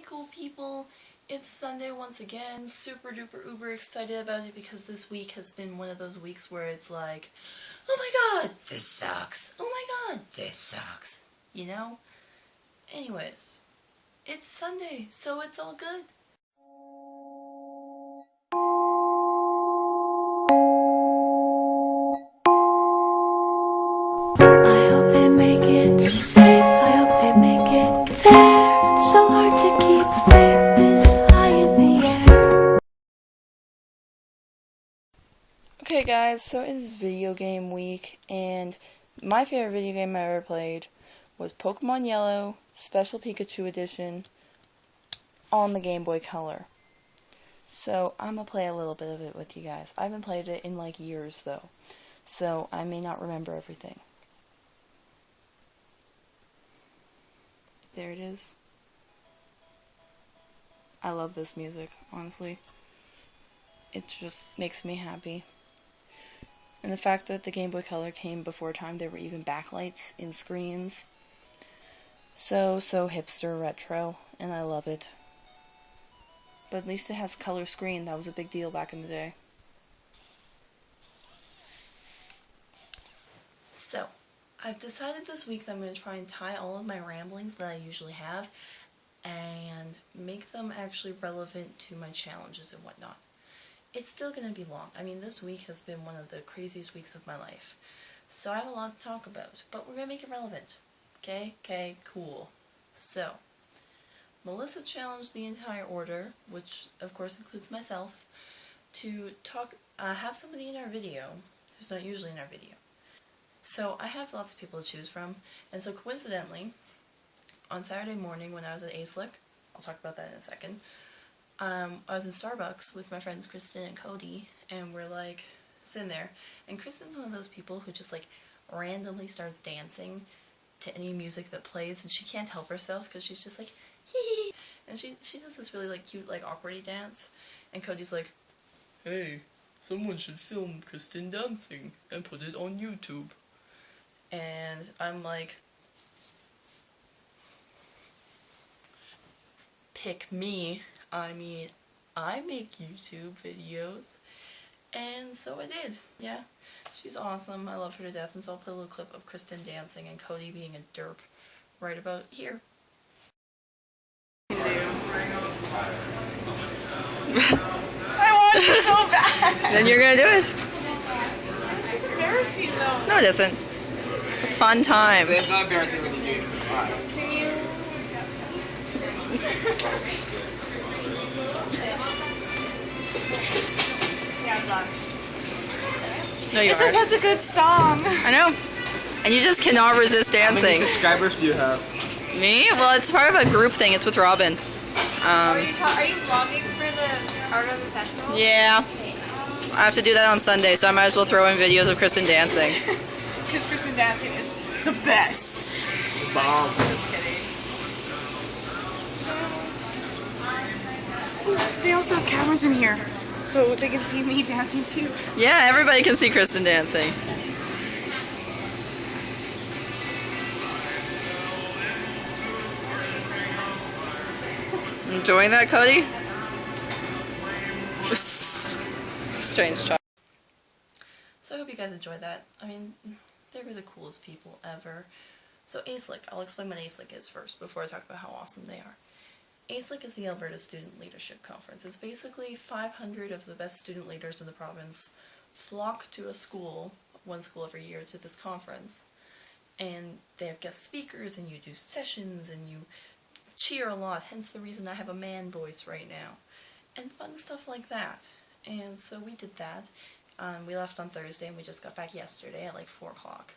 Hey cool people, it's Sunday once again, super duper uber excited about it because this week has been one of those weeks where it's like, oh my god, this sucks, oh my god, this sucks, you know? Anyways, it's Sunday, so it's all good. I hope they make it safe, I hope they make it there. So hard to keep faith this high in the air. Okay guys, so it is video game week, and my favorite video game I ever played was Pokemon Yellow Special Pikachu Edition on the Game Boy Color. So I'm gonna play a little bit of it with you guys. I haven't played it in like years though, so I may not remember everything. There it is. I love this music, honestly. It just makes me happy. And the fact that the Game Boy Color came before time, there were even backlights in screens. So hipster retro, and I love it. But at least it has color screen. That was a big deal back in the day. So, I've decided this week that I'm going to try and tie all of my ramblings that I usually have and make them actually relevant to my challenges and whatnot. It's still going to be long. I mean, this week has been one of the craziest weeks of my life. So I have a lot to talk about, but we're going to make it relevant. Okay, cool. So, Melissa challenged the entire order, which of course includes myself, to have somebody in our video who's not usually in our video. So I have lots of people to choose from, and so coincidentally, on Saturday morning when I was at ASLIC, I'll talk about that in a second, I was in Starbucks with my friends Kristen and Cody, and we're like sitting there, and Kristen's one of those people who just like randomly starts dancing to any music that plays, and she can't help herself because she's just like hee hee, and she does this really like cute like awkwardy dance, and Cody's like, hey, someone should film Kristen dancing and put it on YouTube. And I'm like, pick me. I mean, I make YouTube videos. And so I did. Yeah. She's awesome. I love her to death. And so I'll put a little clip of Kristen dancing and Cody being a derp right about here. I want it so bad. Then you're gonna do it. It's just embarrassing though. No, it isn't. It's a fun time. So it's not embarrassing when you do it to us. Can you? Yeah, I'm done. No, you It's just such a good song. I know. And you just cannot resist How many dancing. subscribers do you have? Me? Well, it's part of a group thing. It's with Robin. Are you vlogging for the Art of the Festival? Yeah. I have to do that on Sunday, so I might as well throw in videos of Kristen dancing. Because Kristen dancing is the best. Bomb. Just kidding. They also have cameras in here, so they can see me dancing too. Yeah, everybody can see Kristen dancing. Enjoying that, Cody? Strange child. So I hope you guys enjoyed that. I mean, they were the coolest people ever. So ASLIC, I'll explain what ASLIC is first before I talk about how awesome they are. ASLIC is the Alberta Student Leadership Conference. It's basically 500 of the best student leaders in the province flock to a school, one school every year, to this conference. And they have guest speakers, and you do sessions, and you cheer a lot, hence the reason I have a man voice right now. And fun stuff like that. And so we did that. We left on Thursday, and we just got back yesterday at like 4 o'clock.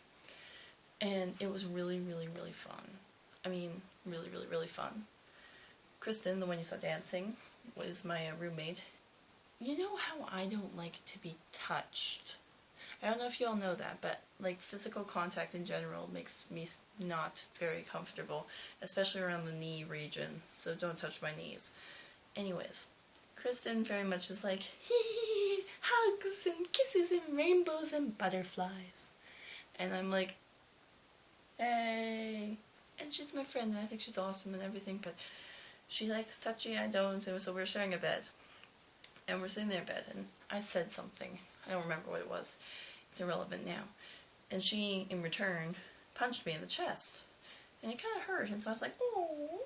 And it was really, really, really fun. I mean, really, really, really fun. Kristen, the one you saw dancing, was my roommate. You know how I don't like to be touched? I don't know if you all know that, but like physical contact in general makes me not very comfortable, especially around the knee region, so don't touch my knees. Anyways, Kristen very much is like, hee, hugs and kisses and rainbows and butterflies. And I'm like, hey. And she's my friend, and I think she's awesome and everything, but She likes touchy, I don't, and so we're sharing a bed. And we're sitting there in bed, and I said something. I don't remember what it was. It's irrelevant now. And she, in return, punched me in the chest. And it kind of hurt, and so I was like, oh.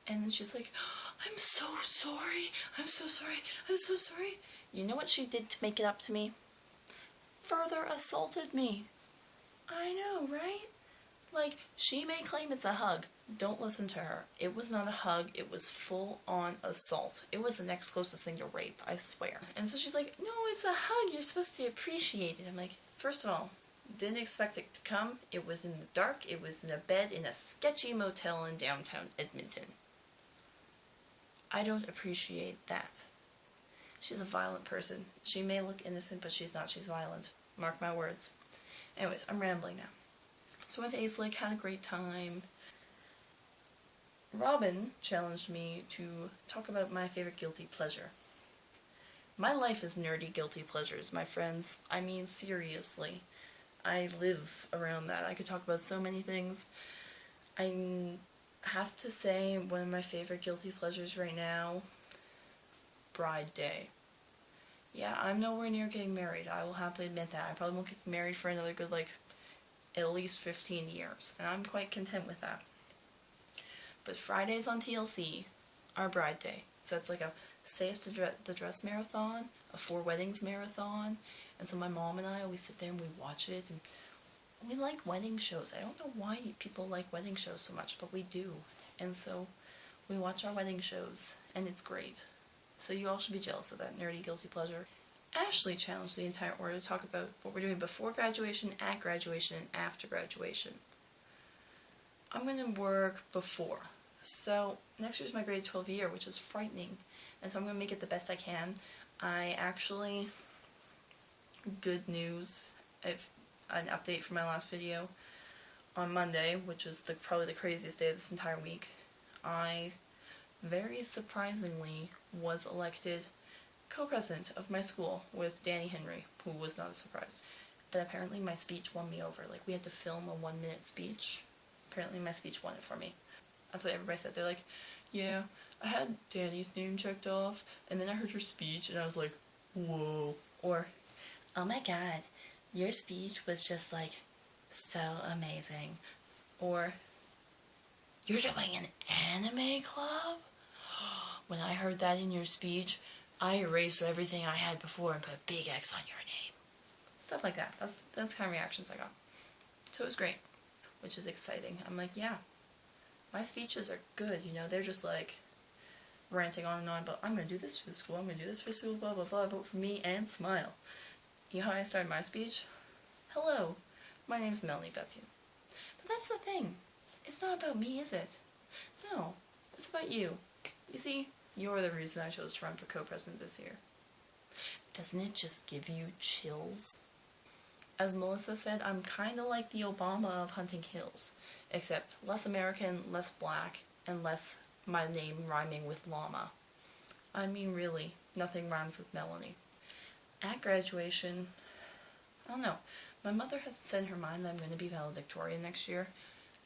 And then she's like, I'm so sorry, I'm so sorry, I'm so sorry. You know what she did to make it up to me? Further assaulted me. I know, right? Like, she may claim it's a hug. Don't listen to her. It was not a hug, it was full-on assault. It was the next closest thing to rape, I swear. And so she's like, no, it's a hug, you're supposed to appreciate it. I'm like, first of all, didn't expect it to come. It was in the dark, it was in a bed in a sketchy motel in downtown Edmonton. I don't appreciate that. She's a violent person. She may look innocent, but she's not. She's violent. Mark my words. Anyways, I'm rambling now. So I went to Ace Lake, had a great time. Robin challenged me to talk about my favorite guilty pleasure. My life is nerdy guilty pleasures, my friends. I mean, seriously. I live around that. I could talk about so many things. I have to say, one of my favorite guilty pleasures right now, Bride Day. Yeah, I'm nowhere near getting married. I will happily admit that. I probably won't get married for another good, at least 15 years. And I'm quite content with that. But Fridays on TLC are Bride Day. So it's like a Say Yes to the Dress marathon, a 4 Weddings marathon. And so my mom and I always sit there and we watch it. And we like wedding shows. I don't know why people like wedding shows so much, but we do. And so we watch our wedding shows, and it's great. So you all should be jealous of that nerdy guilty pleasure. Ashley challenged the entire order to talk about what we're doing before graduation, at graduation, and after graduation. I'm going to work before. So next year's my grade 12 year, which is frightening. And so I'm going to make it the best I can. I actually, good news, an update from my last video. On Monday, which was probably the craziest day of this entire week, I very surprisingly was elected co-president of my school with Danny Henry, who was not a surprise. But apparently my speech won me over. Like, we had to film a 1-minute speech. Apparently my speech won it for me. That's what everybody said. They're like, yeah, I had Danny's name checked off, and then I heard your speech, and I was like, whoa. Or, oh my god, your speech was just so amazing. Or, you're doing an anime club? When I heard that in your speech, I erased everything I had before and put a big X on your name. Stuff like that. That's the kind of reactions I got. So it was great, which is exciting. I'm like, yeah, my speeches are good, they're just ranting on and on about, I'm going to do this for the school, I'm going to do this for the school, blah, blah, blah, vote for me, and smile. You know how I started my speech? Hello, my name's Melanie Bethune. But that's the thing. It's not about me, is it? No, it's about you. You see, you're the reason I chose to run for co-president this year. Doesn't it just give you chills? As Melissa said, I'm kind of like the Obama of Hunting Hills, except less American, less black, and less my name rhyming with llama. I mean, really, nothing rhymes with Melanie. At graduation, I don't know. My mother has said in her mind that I'm going to be valedictorian next year.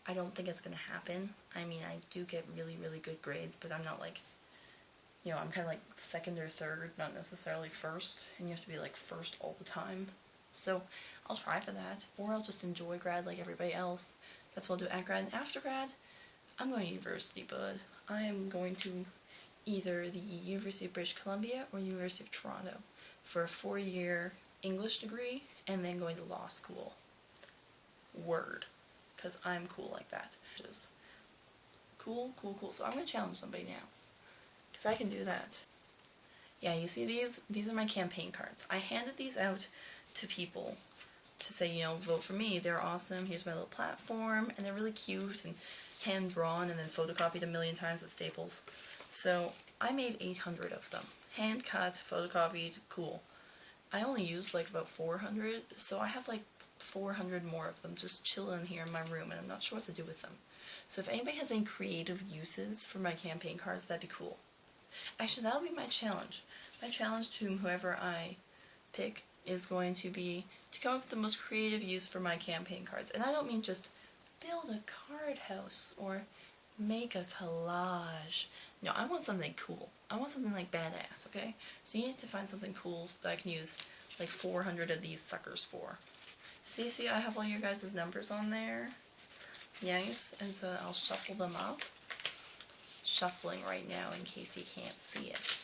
I don't think it's going to happen. I mean, I do get really, really good grades, but I'm not I'm kind of second or third, not necessarily first, and you have to be first all the time. So I'll try for that, or I'll just enjoy grad like everybody else. That's what I'll do at grad. And after grad, I'm going to university, bud. I am going to either the University of British Columbia or University of Toronto for a 4-year English degree, and then going to law school. Word. Because I'm cool like that. Just cool, cool, cool. So I'm going to challenge somebody now. Because I can do that. Yeah, you see these? These are my campaign cards. I handed these out to people to say, vote for me. They're awesome. Here's my little platform. And they're really cute and hand-drawn and then photocopied a million times at Staples. So I made 800 of them. Hand-cut, photocopied, cool. I only used about 400, so I have 400 more of them just chilling here in my room, and I'm not sure what to do with them. So if anybody has any creative uses for my campaign cards, that'd be cool. Actually, that'll be my challenge. My challenge to whoever I pick is going to be to come up with the most creative use for my campaign cards. And I don't mean just build a card house or Make a collage. No, I want something cool. I want something like badass, okay? So you need to find something cool that I can use like 400 of these suckers for. See, I have all your guys' numbers on there. Nice, and so I'll shuffle them up. Shuffling right now in case you can't see it.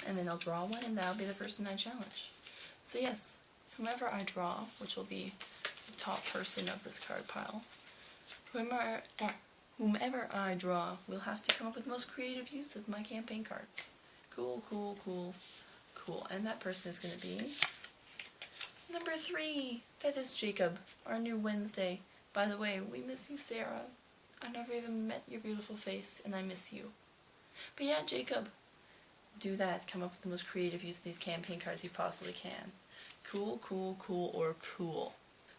And then I'll draw one, and that'll be the person I challenge. So yes, whomever I draw, which will be the top person of this card pile, whomever I draw will have to come up with the most creative use of my campaign cards. Cool, cool, cool, cool. And that person is going to be number 3. That is Jacob, our new Wednesday. By the way, we miss you, Sarah. I never even met your beautiful face, and I miss you. But yeah, Jacob, do that. Come up with the most creative use of these campaign cards you possibly can. Cool, cool, cool, or cool.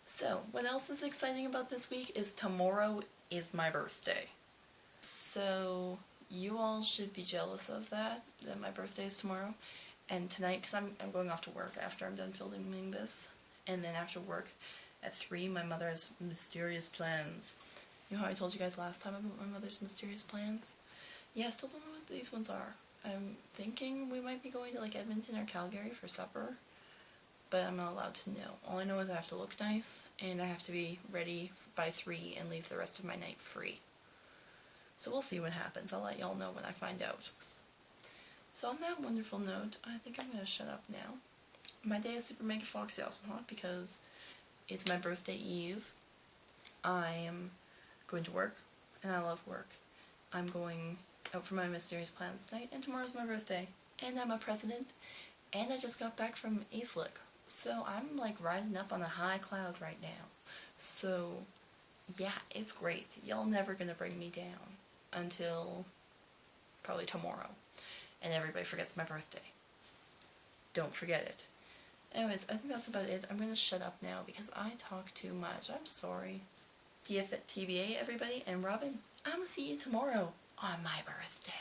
So, what else is exciting about this week is tomorrow is my birthday. So, you all should be jealous of that my birthday is tomorrow. And tonight, because I'm going off to work after I'm done filming this. And then after work, at 3, my mother has mysterious plans. You know how I told you guys last time about my mother's mysterious plans? Yeah, I still don't know what these ones are. I'm thinking we might be going to like Edmonton or Calgary for supper, but I'm not allowed to know. All I know is I have to look nice, and I have to be ready by 3 and leave the rest of my night free. So we'll see what happens. I'll let y'all know when I find out. So on that wonderful note, I think I'm going to shut up now. My day is super mega foxy awesome hot because it's my birthday eve. I'm going to work, and I love work. I'm going out for my mysterious plans tonight, and tomorrow's my birthday. And I'm a president, and I just got back from ASLIC. So I'm like riding up on a high cloud right now. So yeah, it's great. Y'all never gonna bring me down until probably tomorrow. And everybody forgets my birthday. Don't forget it. Anyways, I think that's about it. I'm gonna shut up now because I talk too much. I'm sorry. TBA, everybody, and Robin, I'm gonna see you tomorrow on my birthday.